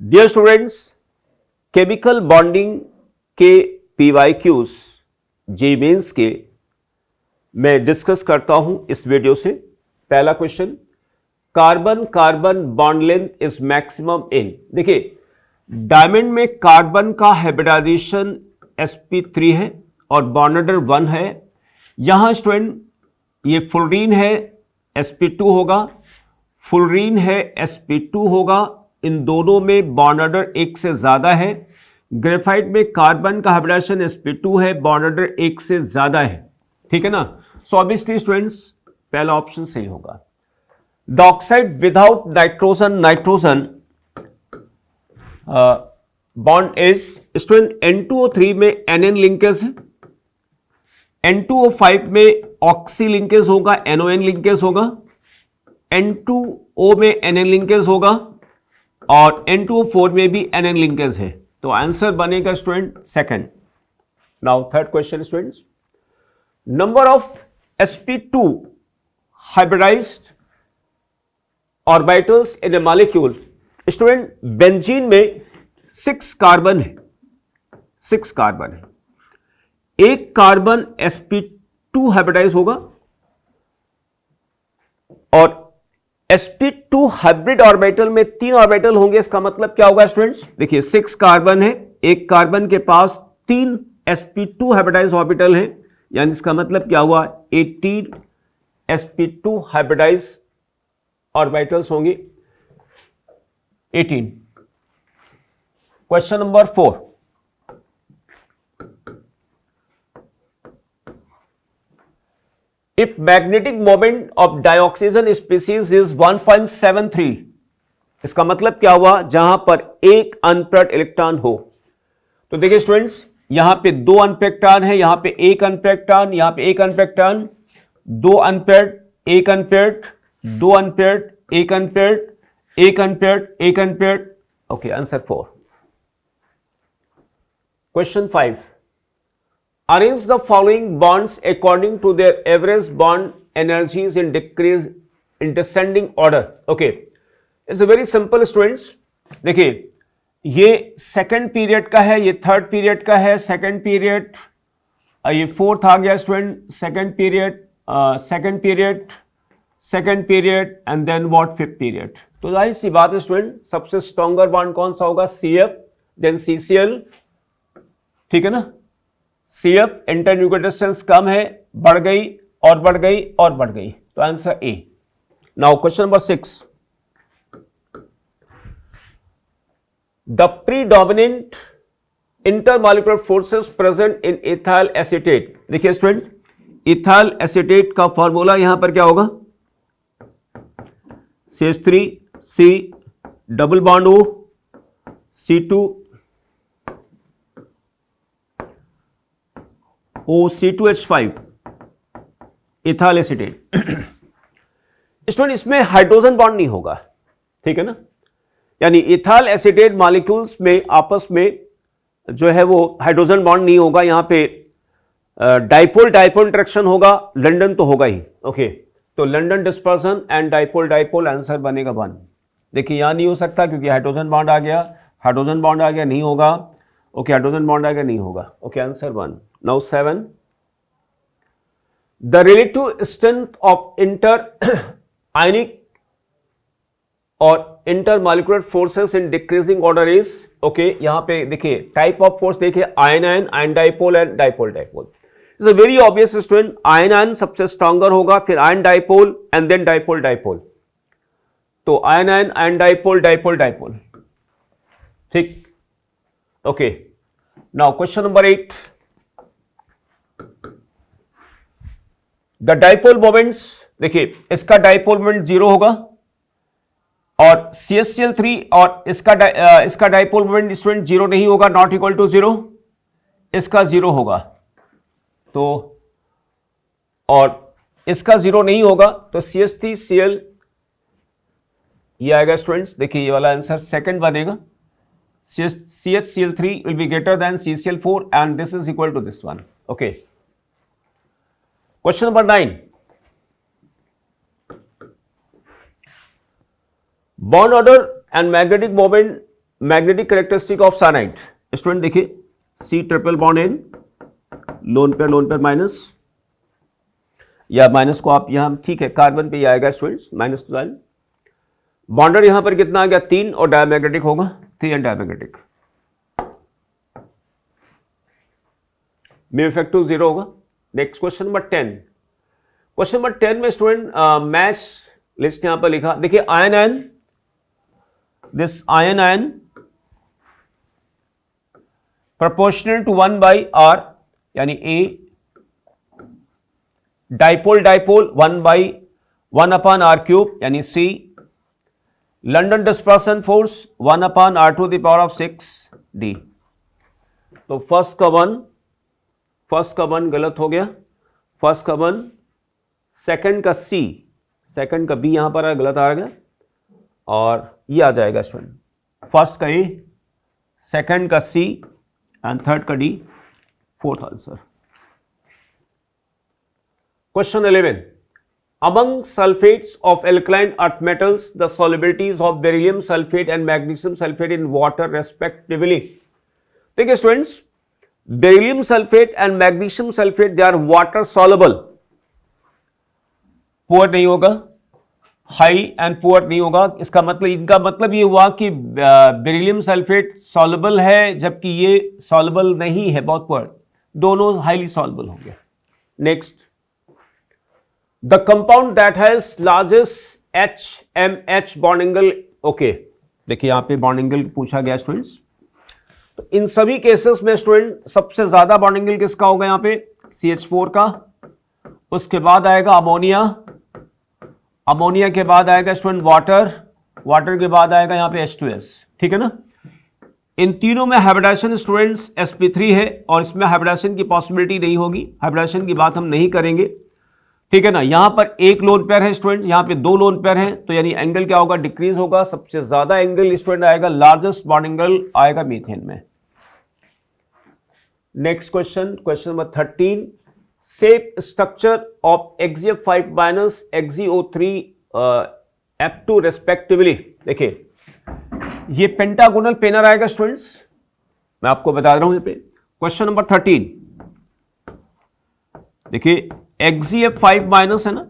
Dear students, chemical bonding के PYQs जे mains के मैं डिस्कस करता हूं इस वीडियो से। पहला question, carbon carbon bond length is maximum in. देखिए, डायमंड में कार्बन का हाइब्रिडाइजेशन sp3 है और बॉन्ड नंबर 1 है। यहां स्टूडेंट ये फ्लोरीन है sp2 होगा, फ्लोरीन है sp2 होगा। इन दोनों में बॉन्ड नंबर 1 से ज्यादा है। ग्रेफाइट में कार्बन का हाइब्रिडाइजेशन sp2 है, बॉन्ड नंबर 1 से ज्यादा है। ठीक है ना। सो ऑब्वियसली स्टूडेंट्स पहला ऑप्शन सही होगा। The oxide without nitrogen bond is student N2O3 में NN लिंकेज है, N2O5 में ऑक्सी लिंकेज होगा, NON लिंकेज होगा, N2O में NN लिंकेज होगा और N2O4 में भी NN लिंकेज है। तो आंसर बनेगा student second. Now third question students, number of sp2 hybridized orbitals in a molecule. Student benzene में 6 कार्बन है, 6 कार्बन है। एक कार्बन sp2 हाइब्रिडाइज होगा और sp2 हाइब्रिड ऑर्बिटल में 3 ऑर्बिटल होंगे। इसका मतलब क्या होगा स्टूडेंट्स? देखिए, 6 कार्बन है, एक कार्बन के पास 3 sp2 हाइब्रिडाइज ऑर्बिटल है, यानी इसका मतलब क्या हुआ? 18 sp2 हाइब्रिडाइज ऑर्बिटल्स होंगे, 18। Question number 4, if magnetic moment of dioxygen species is 1.73, इसका मतलब क्या हुआ? जहां पर एक अनपेयर्ड इलेक्ट्रॉन हो। तो देखिए स्टूडेंट्स, यहां पे 2 अनपेयर्ड इलेक्ट्रॉन है, यहां पे एक अनपेयर्ड इलेक्ट्रॉन, यहां पे एक अनपेयर्ड इलेक्ट्रॉन, 2 अनपेयर्ड, एक अनपेयर्ड, 2 अनपेयर्ड, एक अनपेयर्ड, एक अनपेयर्ड, एक unpaired. Okay, answer 4। Question 5, arrange the following bonds according to their average bond energies in descending order. Okay, it's a very simple students. देखिए, ये second period का है, ये third period का है, सेकंड पीरियड, ये फोर्थ आ गया student, second period, second period, second period and then what fifth period. तो जाहिर सी बात है स्टूडेंट, सबसे स्ट्रॉन्गर बॉन्ड कौन सा होगा? CF, then CCl। ठीक है ना। CF इंटरन्यूक्लियर डिस्टेंस कम है, बढ़ गई और बढ़ गई और बढ़ गई, तो answer A। Now question number 6, the predominant intermolecular forces present in ethyl acetate. देखिए स्टूडेंट, इथाइल एसीटेट का फॉर्मूला यहां पर क्या होगा? CH3 C double bond O C2 C2H5 ethyl acetate. Student, इसमें हाइड्रोजन बॉन्ड नहीं होगा, ठीक है ना। यानी इथाइल एसीटेट मॉलिक्यूल्स में आपस में जो है वो हाइड्रोजन बॉन्ड नहीं होगा। यहां पे डाइपोल डाइपोल इंटरेक्शन होगा, लंदन तो होगा ही। ओके, तो London dispersion and dipole dipole, answer बनेगा 1। देखिए, यहां नहीं हो सकता क्योंकि हाइड्रोजन बॉन्ड आ गया, हाइड्रोजन बॉन्ड आ गया, नहीं होगा। ओके, हाइड्रोजन बॉन्ड आ गया, नहीं होगा। Okay, answer 1। Now 7, the relative strength of inter ionic और intermolecular forces in decreasing order is. Okay, यहां पे देखिए टाइप ऑफ फोर्स देखिए, ion ion, ion dipole and dipole dipole. It's a very obvious student, ion ion सबसे stronger होगा, फिर ion dipole and then dipole dipole. तो ion ion, ion dipole, dipole dipole. ठीक, okay. Now question number 8, the dipole moments. देखिए, इसका dipole moment 0 होगा और CH3 और इसका डाइपोल मोमेंट स्टूडेंट 0 नहीं होगा, नॉट इक्वल टू 0। इसका 0 होगा तो, और इसका 0 नहीं होगा तो CH3Cl ये आएगा स्टूडेंट्स। देखिए, ये वाला आंसर सेकंड बनेगा। CHCl3 will be greater than CCl4 and this is equal to this one. Okay. Question number 9. Bond order and magnetic moment magnetic characteristic of cyanide student देखिए, C triple bond N, lone pair minus, या minus को आप यहां ठीक है carbon पे ही आएगा students, minus तो डाल। बॉन्डर यहां पर कितना आ गया 3 और डायमैग्नेटिक होगा 3 एंड डायमैग्नेटिक, म्यू इफेक्टिव 0 होगा। Next question number 10, question number 10 में स्टूडेंट मैच लिस्ट यहां पर लिखा, देखिए ion this ion proportional to 1 by R यानी A, dipole 1 by 1 upon R cube यानी C, London dispersion force 1 upon R to the power of 6 D। तो first का one गलत हो गया, फर्स्ट का 1, सेकंड का C, सेकंड का B यहां पर गलत आ गया, और ये आ जाएगा स्टूडेंट फर्स्ट का A, सेकंड का C एंड थर्ड का D, fourth answer. Question 11, among sulfates of alkaline earth metals the solubilities of beryllium sulfate and magnesium sulfate in water respectively। देखिए students, beryllium sulphate and magnesium sulphate they are water soluble, poor नहीं होगा, high and poor नहीं होगा। इसका मतलब, इनका मतलब ये हुआ कि बेरिलियम सल्फेट सॉल्युबल है जबकि ये सॉल्युबल नहीं है, बहुत पुअर, दोनों हाईली सॉल्युबल होंगे। Next, the compound that has largest HMH bond angle, okay देखिए यहां पे बॉन्ड एंगल पूछा गया स्टूडेंट्स, तो इन सभी केसेस में स्टूडेंट सबसे ज्यादा बॉन्ड एंगल किसका होगा यहाँ पे CH4 का, उसके बाद आएगा अमोनिया, अमोनिया के बाद आएगा स्टूडेंट वाटर, वाटर के बाद आएगा यहाँ पे H2S, ठीक है ना। इन तीनों में हाइब्रिडाइजेशन स्टूडेंट्स sp3 है और इसमें हाइब्रिडाइजेशन की पॉसिबिलिटी नहीं होगी, हाइब्रिडाइजेशन की बात हम नहीं करेंगे, ठीक है ना। यहां पर एक लोन पेयर है स्टूडेंट, यहां पे 2 लोन पेयर हैं, तो यानी एंगल क्या होगा, डिक्रीज होगा। सबसे ज्यादा एंगल स्टूडेंट आएगा, लार्जेस्ट बॉन्ड एंगल आएगा मीथेन में। Next question, question number 13, shape structure of XgF5 minus XgO3 F2 respectively. देखिए ये पेंटागोनल पेनर आएगा स्टूडेंट्स, मैं आपको बता रहा हूं यहाँ पे। क्वेश्चन नंबर 13 देखिए XgF5 माइनस है ना,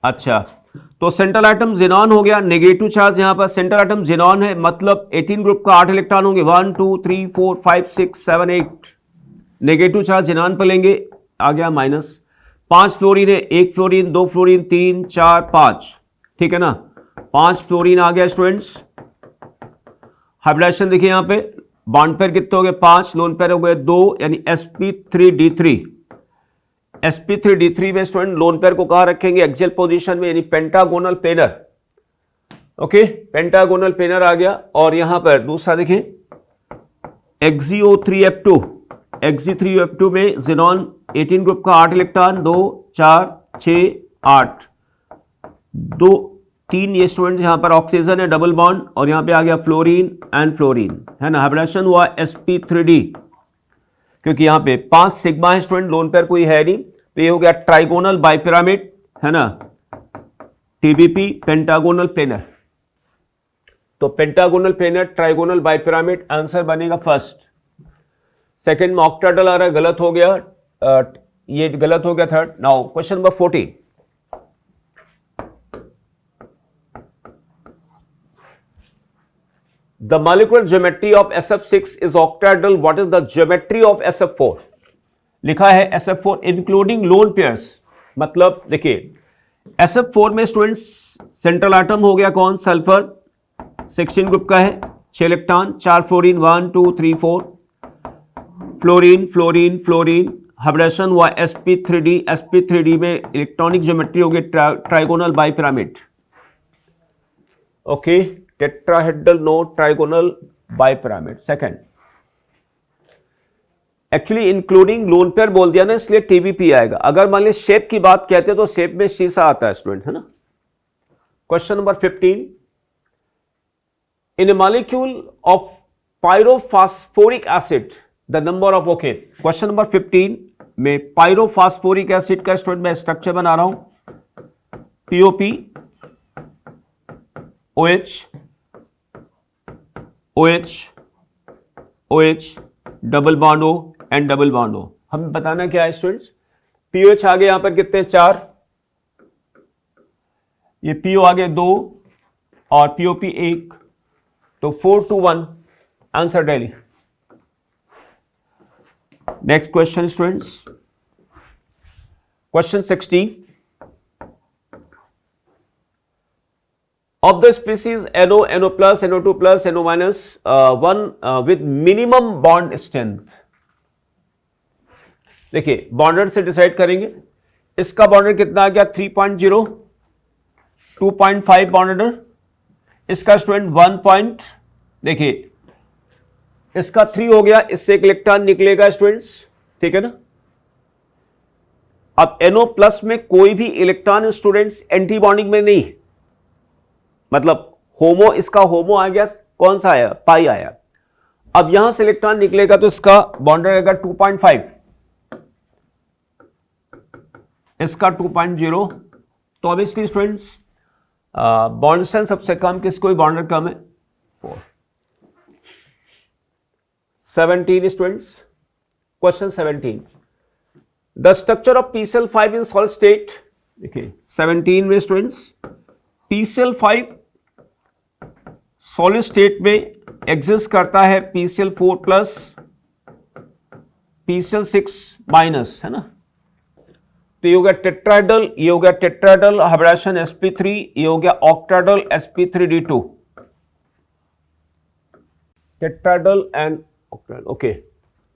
अच्छा तो सेंट्रल एटम जेनॉन हो गया, नेगेटिव चार्ज यहां पर, सेंट्रल एटम जेनॉन है मतलब 18 ग्रुप का 8 इलेक्ट्रॉन होंगे, 1 2 3 4 5 6 7 8, नेगेटिव चार्ज जेनॉन पर लेंगे, आ गया माइनस। 5 फ्लोरीन है, 1 फ्लोरीन 2 फ्लोरीन 3 4 5, ठीक है ना, 5 फ्लोरीन आ गया स्टूडेंट्स। हाइब्रिडाइजेशन देखिए यहां पे, बॉन्ड पेयर कितने हो गए 5, लोन पेयर हो गए 2, यानी sp3d3, sp3d3 में स्टूडेंट लोन पेयर को कहां रखेंगे, एक्सियल पोजीशन में, यानी पेंटागोनल पेनर, ओके पेंटागोनल पेनर आ गया। और यहां पर दूसरा देखिए XgO3F2, Xg3F2 में जेनॉन 18 ग्रुप का 8 इलेक्ट्रॉन, 2 4 6 8, 2 3 ये स्टूडेंट यहां पर ऑक्सीजन है डबल बॉन्ड, और यहां पे आ गया फ्लोरीन एंड फ्लोरीन, है ना। हाइब्रिडाइजेशन हुआ sp3d, क्योंकि यहां पे 5 सिग्मा है स्टूडेंट, लोन पेयर कोई है नहीं, तो ये हो गया ट्राइगोनल बाइपिरामिड, है ना, TBP पेंटागोनल पेनर। तो pentagonal planar, trigonal bipyramid, answer बनेगा फर्स्ट। सेकंड में ऑक्टाडल आ रहा है, गलत हो गया, ये गलत हो गया third. Now question number 14, the molecular geometry of SF6 is octahedral, what is the geometry of SF4? लिखा है SF4 इंक्लूडिंग लोन पेयर्स, मतलब देखिए SF4 में स्टूडेंट्स सेंट्रल एटम हो गया कौन, सल्फर, 16 ग्रुप का है, 6 electron, 4 fluorine 1 2 3 4, fluorine fluorine fluorine, hybridisation हुआ sp3d, sp3d में इलेक्ट्रॉनिक ज्योमेट्री होगी trigonal bipyramid, okay tetrahedral no trigonal bipyramid. Second, actually including lone pair बोल दिया ना, इसलिए TBP आएगा। अगर मान लीजिए शेप की बात कहते हैं तो शेप में शीशा आता है स्टूडेंट, है ना। Question number 15, in a molecule of pyrophosphoric acid the number of, okay question number 15 में पायरोफॉस्फोरिक एसिड का स्टूडेंट मैं स्ट्रक्चर बना रहा हूं, POP OH OH, OH, double bond O and double bond O। हमें बताना क्या है स्टूडेंट्स, POH आगे यहां पर कितने 4, ये PO आगे 2 और POP 1, तो 4 to 1 answer daily. Next question students, question 16, of the species NO, NO plus, NO2 plus, NO minus, one with minimum bond strength। देखिए बॉन्डर से डिसाइड करेंगे, इसका बॉन्डर कितना आ गया 3.0, 2.5 बॉन्डर, इसका स्टूडेंट 1 देखिए इसका 3 हो गया, इससे एक इलेक्ट्रॉन निकलेगा स्टूडेंट्स, ठीक है ना। अब NO प्लस में कोई भी इलेक्ट्रॉन स्टूडेंट्स एंटी बॉन्डिंग में नहीं, मतलब होमो, इसका होमो आ गया, कौन सा आया, पाई आया। अब यहां से इलेक्ट्रॉन निकलेगा तो इसका बॉन्डर रहेगा 2.5, इसका 2.0, तो ऑब्वियसली स्टूडेंट्स बॉन्ड स्ट्रेंथ सबसे कम, किसको भी बॉन्डर कम है 4। 17 students, question 17, the structure of PCl5 in solid state. देखिए 17 में स्टूडेंट्स PCl5 सॉलिड स्टेट में एग्जिस्ट करता है PCl4 प्लस PCl6 माइनस, है ना। तो ये हो गया टेट्राहेड्रल, ये हो गया टेट्राहेड्रल हाइब्रिडाइजेशन sp3, ये हो गया octahedral sp3d2, tetrahedral and octahedral. Okay,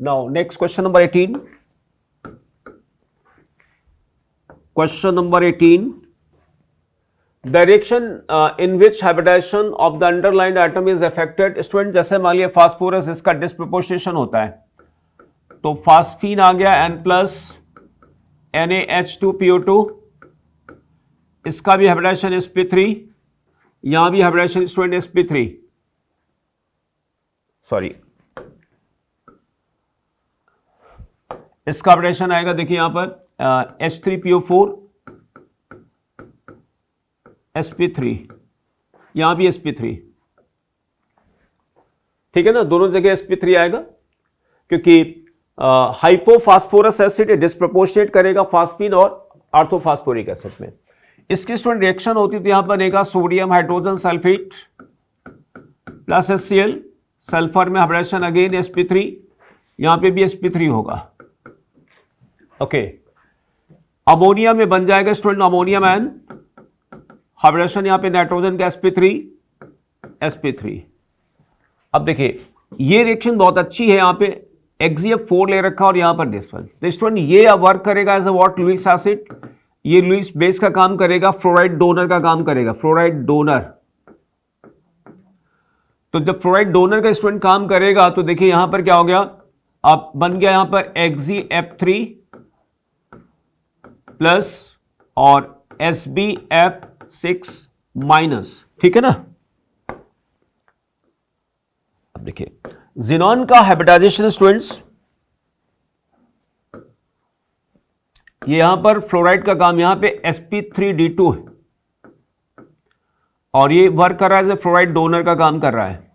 now next question number 18, question number 18, direction in which hybridization of the underlined atom is affected. Student जैसे मान लिया फास्फोरस, इसका डिस्प्रपोर्शनेशन होता है, तो फास्फीन आ गया N प्लस NaH2PO2, इसका भी हाइब्रिडाइजेशन sp3, यहां भी हाइब्रिडाइजेशन स्टूडेंट sp3, सॉरी इसका हाइब्रिडाइजेशन आएगा, देखिए यहां पर H3PO4 sp3, यहां भी sp3, ठीक है ना, दोनों जगह sp3 आएगा, क्योंकि हाइपोफास्फोरस एसिड डिस्प्रपोर्शनेट करेगा फास्फीन और ऑर्थोफास्फोरिक एसिड में। इसकी स्टूडेंट रिएक्शन होती तो यहां पर बनेगा sodium hydrogen sulphate plus HCl, sulphur में हाइब्रिडाइजेशन अगेन sp3, यहां पे भी sp3 होगा। ओके, अमोनिया में बन जाएगा स्टूडेंट अमोनियम एन, हाइब्रिडेशन यहां पे नाइट्रोजन का sp3। अब देखिए ये रिएक्शन बहुत अच्छी है, यहां पे XeF4 ले रखा और यहां पर दिस वन, तो स्टूडेंट ये अब वर्क करेगा as a what, Lewis acid, ये लुईस बेस का काम करेगा, फ्लोराइड डोनर का काम करेगा, फ्लोराइड डोनर। तो जब फ्लोराइड डोनर का स्टूडेंट काम करेगा तो देखिए यहां पर क्या हो गया, अब बन गया यहां पर XeF3 प्लस और SbF6 माइनस, ठीक है ना। अब देखिए ज़ीनॉन का हाइब्रिडाइजेशन स्टूडेंट्स, ये यहां पर फ्लोराइड का काम, यहां पे sp3d2 है और ये वर्क कर रहा है, फ्लोराइड डोनर का काम कर रहा है,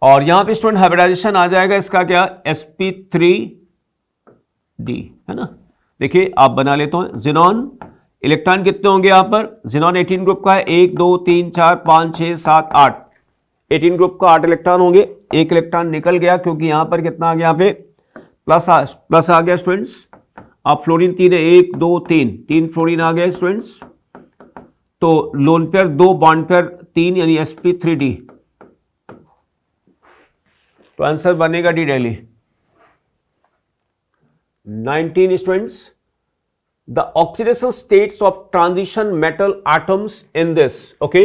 और यहां पे स्टूडेंट हाइब्रिडाइजेशन आ जाएगा इसका क्या, sp3d, है ना। देखिए आप बना लेते हैं ज़ीनॉन, इलेक्ट्रॉन कितने होंगे यहां पर, ज़ीनॉन 18 ग्रुप का है, 1 2 3 4 5 6 7 8, 18 ग्रुप का 8 इलेक्ट्रॉन होंगे, एक इलेक्ट्रॉन निकल गया क्योंकि यहां पर कितना आ गया, यहाँ पे प्लस आ गया स्टूडेंट्स। अब फ्लोरीन 3 है, 1 2 3 फ्लोरीन आ गया स्टूडेंट्स, तो लोन पेयर 2 बॉन्ड पेयर 3 यानी sp3d, तो आंसर बनेगा D daily. 19 students, the oxidation states of transition metal atoms in this. Okay,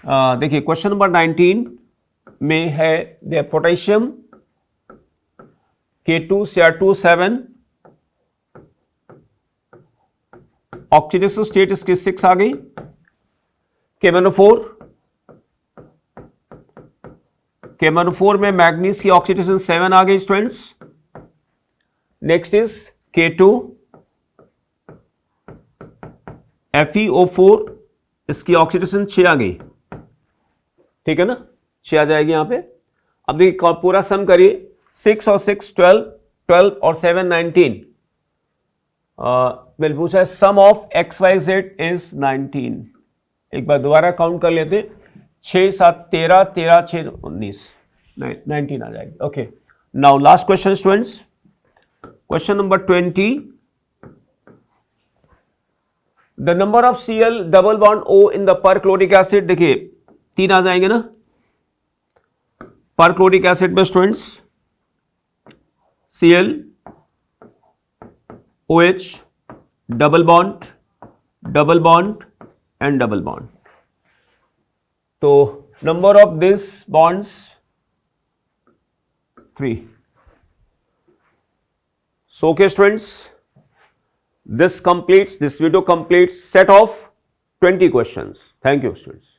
देखिए क्वेश्चन नंबर 19 में है the potassium K2Cr2 oxidation state इसकी 6 आ गई, K1O4 में मैग्नीज की ऑक्सीडेशन 7 आ गई students. Next is K2 FeO4, इसकी ऑक्सीडेशन 6 आ गई। ठीक है ना, 6 आ जाएगी यहां पे। अब देखिए पूरा सम करिए, 6 और 6 12, 12 और 7 19। मैंने पूछा है सम ऑफ XYZ इज 19। एक बार दोबारा काउंट कर लेते, 6 7 13, 13 6 19, 19 आ जाएगी। Okay, now last question students, question number 20। The number of Cl double bond O in the perchloric acid, देखिए 3 आ जाएंगे ना पर क्लोरिक एसिड में students, Cl OH double bond and double bond. तो number of this bonds 3। So okay students, this video completes set of 20 questions. Thank you students.